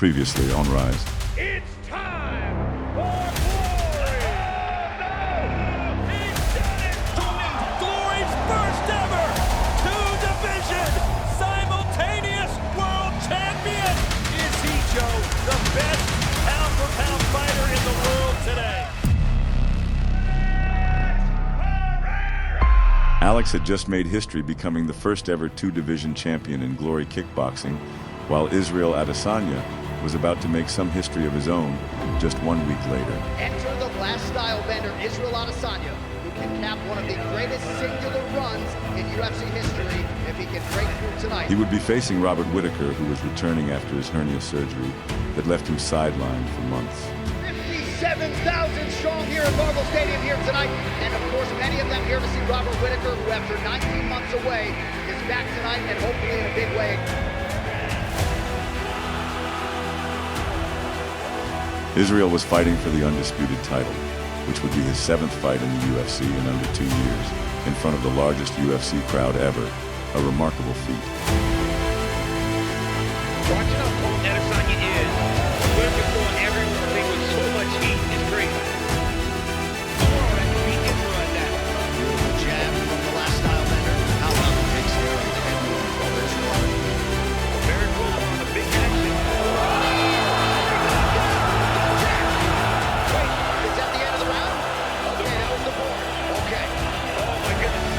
Previously on Rise. It's time for glory! Oh, no! He's done it! Glory's first ever two-division simultaneous world champion! Is he, Joe, the best pound-for-pound fighter in the world today? Alex had just made history becoming the first ever two-division champion in Glory Kickboxing, while Israel Adesanya was about to make some history of his own just 1 week later. Enter the Last Stylebender, Israel Adesanya, who can cap one of the greatest singular runs in UFC history if he can break through tonight. He would be facing Robert Whittaker, who was returning after his hernia surgery that left him sidelined for months. 57,000 strong here at Marvel Stadium here tonight, and of course many of them here to see Robert Whittaker, who after 19 months away is back tonight and hopefully in a big way. Israel was fighting for the undisputed title, which would be his 7th fight in the UFC in under 2 years, in front of the largest UFC crowd ever, a remarkable feat. Watching how cold Adesanya is, Whittaker throwing everything with so much heat is great. Beautiful jab from the Last Stylebender. How about the big stare on the head movement from Israel? Very cool on the big action. Is that the end of the round? Okay, that was the board. Okay. Oh my goodness.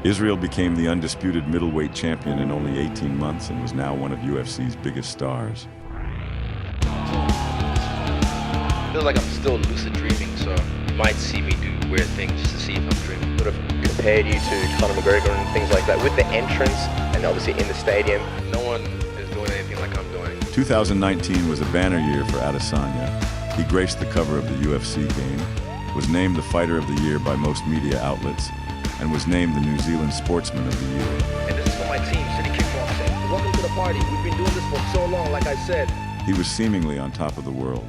Israel became the undisputed middleweight champion in only 18 months and was now one of UFC's biggest stars. I feel like I'm still lucid dreaming, so you might see me do weird things just to see if I'm dreaming. Sort of compared you to Conor McGregor and things like that with the entrance and obviously in the stadium. No one is doing anything like I'm doing. 2019 was a banner year for Adesanya. He graced the cover of the UFC game, was named the Fighter of the Year by most media outlets, and was named the New Zealand Sportsman of the Year. And this is for my team, City Kickboxing. Welcome to the party. We've been doing this for so long, like I said. He was seemingly on top of the world.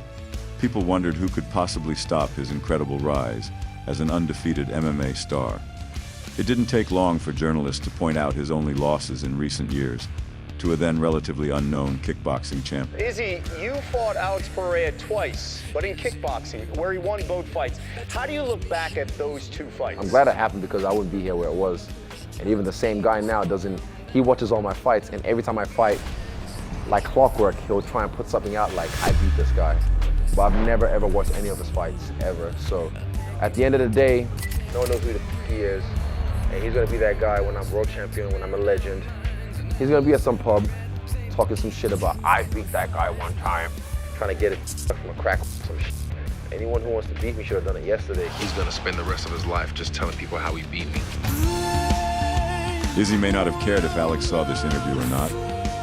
People wondered who could possibly stop his incredible rise as an undefeated MMA star. It didn't take long for journalists to point out his only losses in recent years to a then relatively unknown kickboxing champion. Izzy, you fought Alex Pereira twice, but in kickboxing, where he won both fights. How do you look back at those two fights? I'm glad it happened because I wouldn't be here where it was. And even the same guy now he watches all my fights, and every time I fight, like clockwork, he'll try and put something out like, I beat this guy. But I've never ever watched any of his fights, ever. So at the end of the day, no one knows who the he is. And he's gonna be that guy when I'm world champion, when I'm a legend. He's gonna be at some pub, talking some shit about, I beat that guy one time, trying to get it from a crack or some shit. Anyone who wants to beat me should have done it yesterday. He's gonna spend the rest of his life just telling people how he beat me. Izzy may not have cared if Alex saw this interview or not,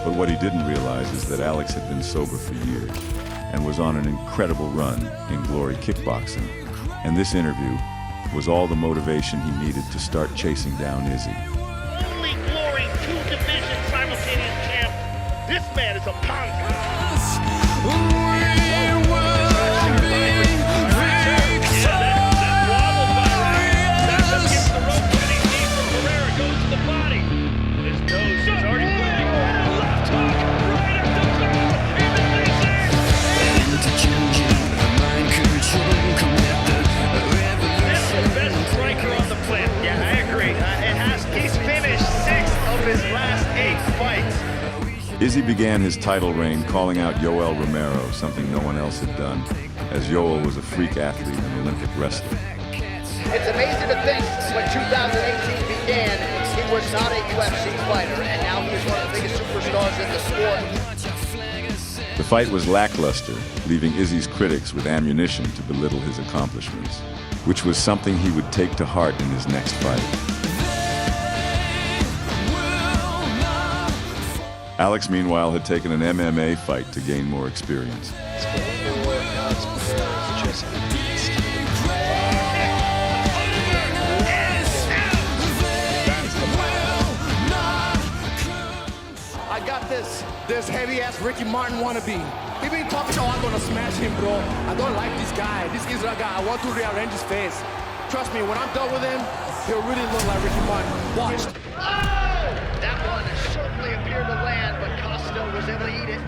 but what he didn't realize is that Alex had been sober for years and was on an incredible run in Glory Kickboxing. And this interview was all the motivation he needed to start chasing down Izzy. Only Glory two-division simultaneous champ. This man is a monster. Izzy began his title reign calling out Yoel Romero, something no one else had done, as Yoel was a freak athlete and Olympic wrestler. It's amazing to think when 2018 began, he was not a UFC fighter, and now he's one of the biggest superstars in the sport. The fight was lackluster, leaving Izzy's critics with ammunition to belittle his accomplishments, which was something he would take to heart in his next fight. Alex, meanwhile, had taken an MMA fight to gain more experience. I got this heavy-ass Ricky Martin wannabe. He been talking, oh, I'm gonna smash him, bro. I don't like this guy, this Israel guy. I want to rearrange his face. Trust me, when I'm done with him, he'll really look like Ricky Martin. Watch. That one certainly appeared to land, but Costa was able to eat it.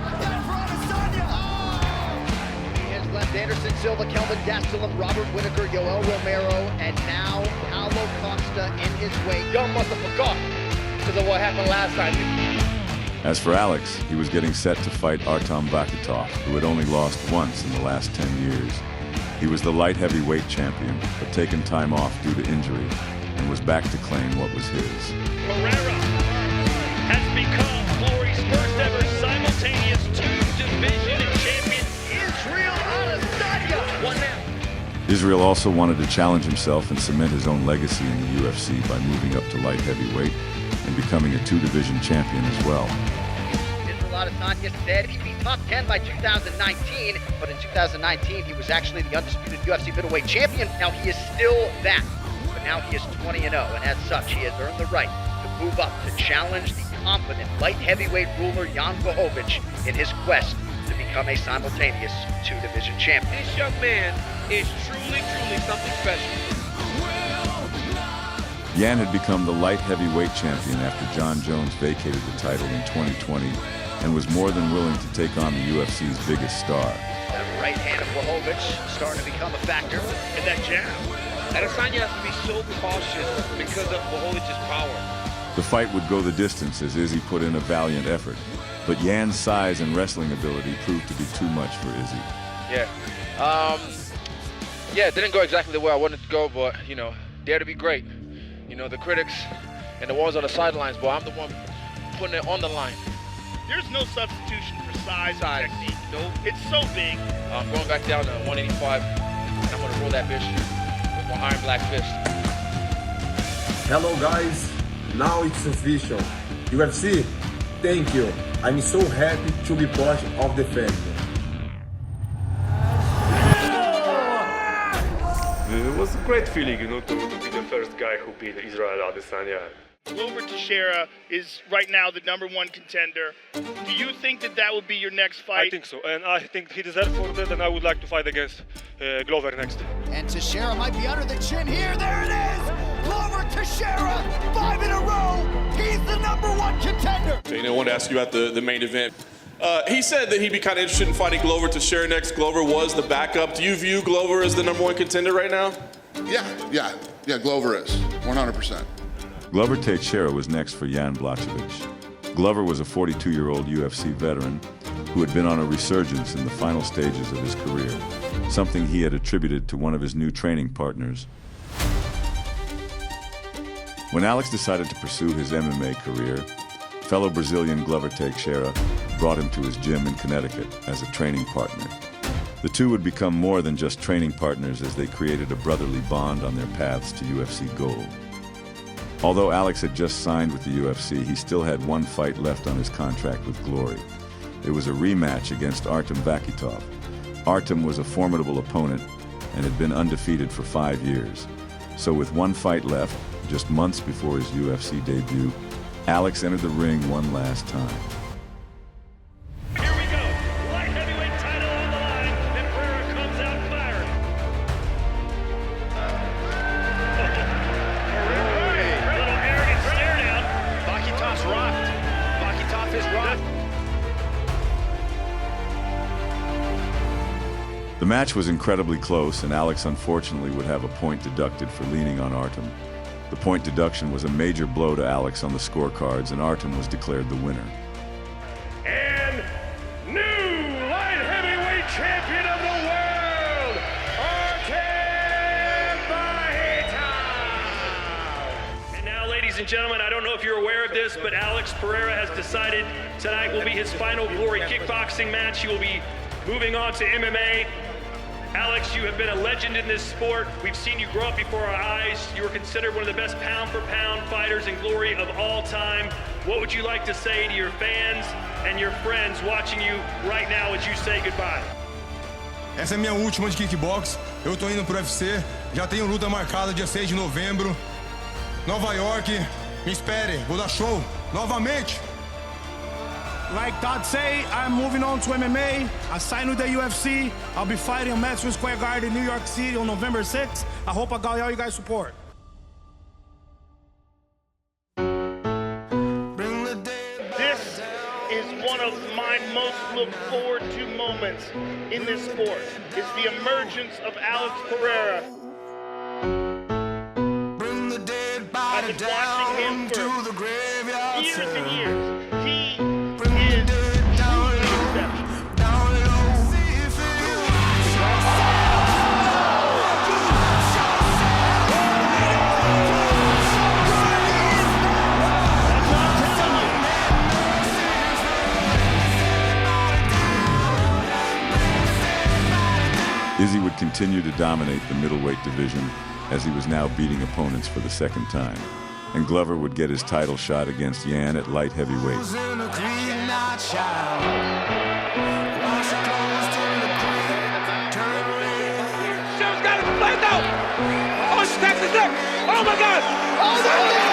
He has left Anderson Silva, Kelvin Gastelum, Robert Whittaker, Yoel Romero, and now Paulo Costa in his wake. Y'all must have forgot because of what happened last time. As for Alex, he was getting set to fight Artem Bakitov, who had only lost once in the last 10 years. He was the light heavyweight champion, but taken time off due to injury, and was back to claim what was his. Pereira has become Glory's first ever simultaneous two-division champion. Israel Adesanya won now. Israel also wanted to challenge himself and cement his own legacy in the UFC by moving up to light heavyweight and becoming a two-division champion as well. Israel Adesanya said he'd be top 10 by 2019, but in 2019 he was actually the undisputed UFC middleweight champion. Now he is still that, but now he is 20-0, and as such he has earned the right to move up to challenge the confident light heavyweight ruler Jan Blachowicz in his quest to become a simultaneous two-division champion. This young man is truly something special. Jan had become the light heavyweight champion after John Jones vacated the title in 2020 and was more than willing to take on the UFC's biggest star. That right hand of Blachowicz starting to become a factor. And that jab. Adesanya has to be so cautious because of Blachowicz's power. The fight would go the distance as Izzy put in a valiant effort, but Jan's size and wrestling ability proved to be too much for Izzy. Yeah, it didn't go exactly the way I wanted to go, but, you know, dare to be great. You know, the critics and the ones on the sidelines, but I'm the one putting it on the line. There's no substitution for size and technique. Nope. It's so big. I'm going back down to 185, and I'm going to roll that bitch with my iron black fist. Hello guys, now it's official. UFC, thank you. I'm so happy to be part of the family. It was a great feeling, you know, to be the first guy who beat Israel Adesanya. Glover Teixeira is right now the #1 contender. Do you think that would be your next fight? I think so, and I think he deserves for that, and I would like to fight against Glover next. And Teixeira might be under the chin here. There it is! Glover Teixeira, 5 in a row. He's the #1 contender. I wanted to ask you about the main event. He said that he'd be kind of interested in fighting Glover Teixeira next. Glover was the backup. Do you view Glover as the #1 contender right now? Yeah, Glover is, 100%. Glover Teixeira was next for Jan Blachowicz. Glover was a 42-year-old UFC veteran who had been on a resurgence in the final stages of his career, something he had attributed to one of his new training partners. When Alex decided to pursue his MMA career, fellow Brazilian Glover Teixeira brought him to his gym in Connecticut as a training partner. The two would become more than just training partners as they created a brotherly bond on their paths to UFC gold. Although Alex had just signed with the UFC, he still had one fight left on his contract with Glory. It was a rematch against Artem Bakitov. Artem was a formidable opponent and had been undefeated for 5 years. So with one fight left, just months before his UFC debut, Alex entered the ring one last time. Here we go. Light heavyweight title on the line, and Pereira comes out firing. Little arrogant stare down. Bakitov's rocked. Bakitov is rocked. The match was incredibly close, and Alex unfortunately would have a point deducted for leaning on Artem. The point deduction was a major blow to Alex on the scorecards, and Artem was declared the winner. And new light heavyweight champion of the world, Artem Bakitov! And now, ladies Ladies and gentlemen, I don't know if you're aware of this, but Alex Pereira has decided tonight will be his final Glory kickboxing match. He will be moving on to MMA. Alex, you have been a legend in this sport. We've seen you grow up before our eyes. You were considered one of the best pound-for-pound fighters in Glory of all time. What would you like to say to your fans and your friends watching you right now as you say goodbye? Essa é a minha última de kickbox. Eu tô indo pro UFC. Já tenho luta marcada dia 6 de novembro. Nova York. Me espere, vou dar show novamente. Like Todd say, I'm moving on to MMA. I signed with the UFC. I'll be fighting on Madison Square Garden in New York City on November 6th. I hope I got all you guys' support. This is one of my most looked forward to moments in this sport. It's the emergence of Alex Pereira. I've been watching him for years and years. He is truly an exception. Izzy would continue to dominate the middleweight division as he was now beating opponents for the second time. And Glover would get his title shot against Yan at light heavyweight. Show's got his flanked out! Oh, she attacks his neck! Oh my God! Oh, there it is!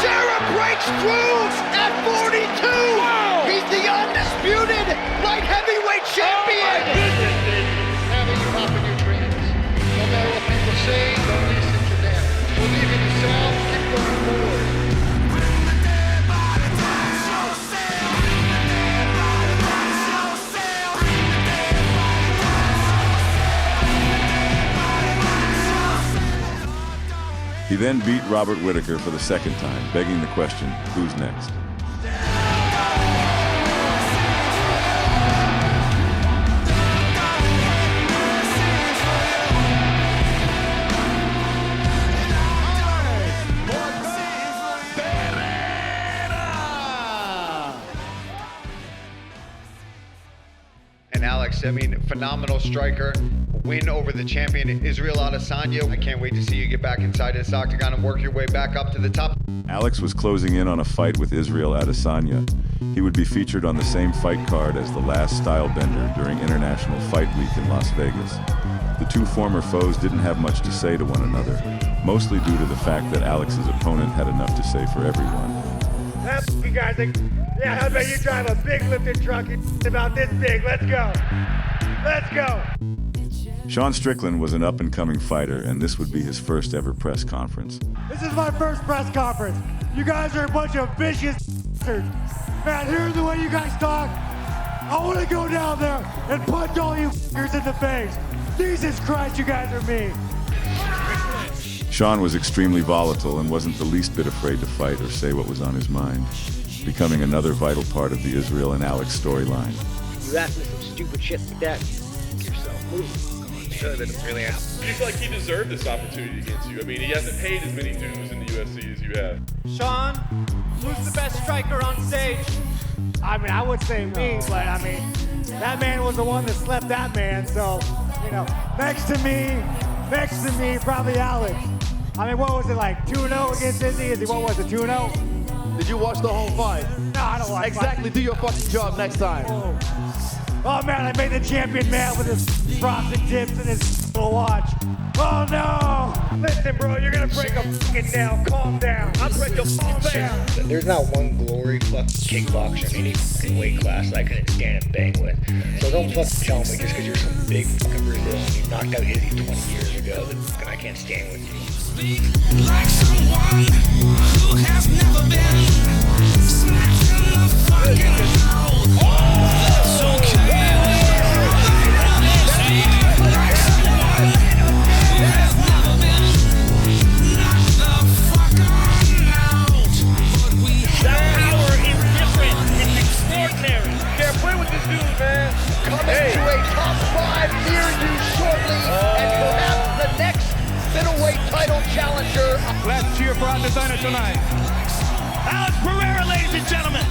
Pereira breaks through at 42! Wow. He's the undisputed light heavyweight champion! Oh my goodness! Having you hop in your dreams. No matter what people say, don't listen to them. Believe in yourself, keep going forward. He then beat Robert Whittaker for the second time, begging the question, who's next? And Alex, I mean, phenomenal striker. Win over the champion, Israel Adesanya. I can't wait to see you get back inside this octagon and work your way back up to the top. Alex was closing in on a fight with Israel Adesanya. He would be featured on the same fight card as the Last Stylebender during International Fight Week in Las Vegas. The two former foes didn't have much to say to one another, mostly due to the fact that Alex's opponent had enough to say for everyone. You guys think, yeah, how about you drive a big lifted truck about this big? Let's go. Let's go. Sean Strickland was an up-and-coming fighter, and this would be his first ever press conference. This is my first press conference. You guys are a bunch of vicious bastards. Man, here's the way you guys talk. I want to go down there and punch all you f***ers in the face. Jesus Christ, you guys are mean. Sean was extremely volatile and wasn't the least bit afraid to fight or say what was on his mind, becoming another vital part of the Israel and Alex storyline. You ask me some stupid shit like that, yourself move. That it really happens. Do you feel like he deserved this opportunity against you? I mean, he hasn't paid as many dues in the UFC as you have. Sean, who's the best striker on stage? I mean, I would say me, but I mean, that man was the one that slept that man, so, you know, next to me, probably Alex. I mean, what was it like, 2-0 against Izzy? What was it, 2-0? Did you watch the whole fight? No, I don't watch Exactly, do your fucking job next time. Oh man, I made the champion man with his frosted tips and his little watch. Oh no! Listen, bro, you're gonna break a fucking down. Calm down. I'll break your fucking down. There's not one Glory kickboxer in any fucking weight class that I couldn't stand and bang with. So don't fucking tell me just because you're some big fucking Brazilian, you knocked out Izzy 20 years ago, that fucking I can't stand with you. Speak like someone who has never been smacked in the fucking mouth. That's okay. Coming to a top 5 near you shortly, and perhaps the next middleweight title challenge. challenger. Let's cheer for Adesanya tonight. Alex Pereira, ladies and gentlemen.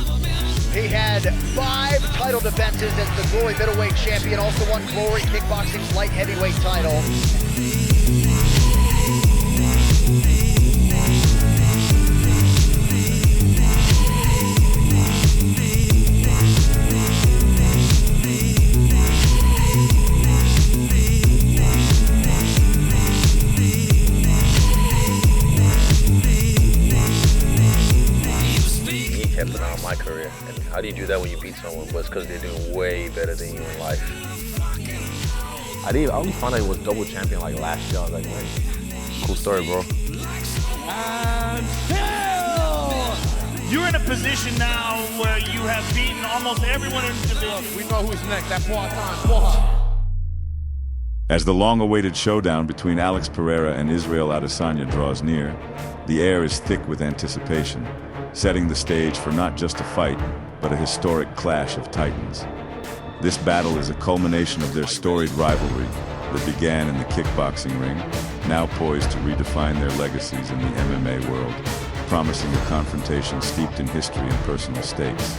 He had 5 title defenses as the Glory middleweight champion, also won Glory Kickboxing's light heavyweight title. Kept an eye on my career. And how do you do that when you beat someone? But it's because they're doing way better than you in life. I only found out he was double champion like last year. I was like, man, cool story, bro. Until you're in a position now where you have beaten almost everyone in the division. We know who's next. That Poatan. As the long-awaited showdown between Alex Pereira and Israel Adesanya draws near, the air is thick with anticipation, setting the stage for not just a fight, but a historic clash of titans. This battle is a culmination of their storied rivalry that began in the kickboxing ring, now poised to redefine their legacies in the MMA world, promising a confrontation steeped in history and personal stakes.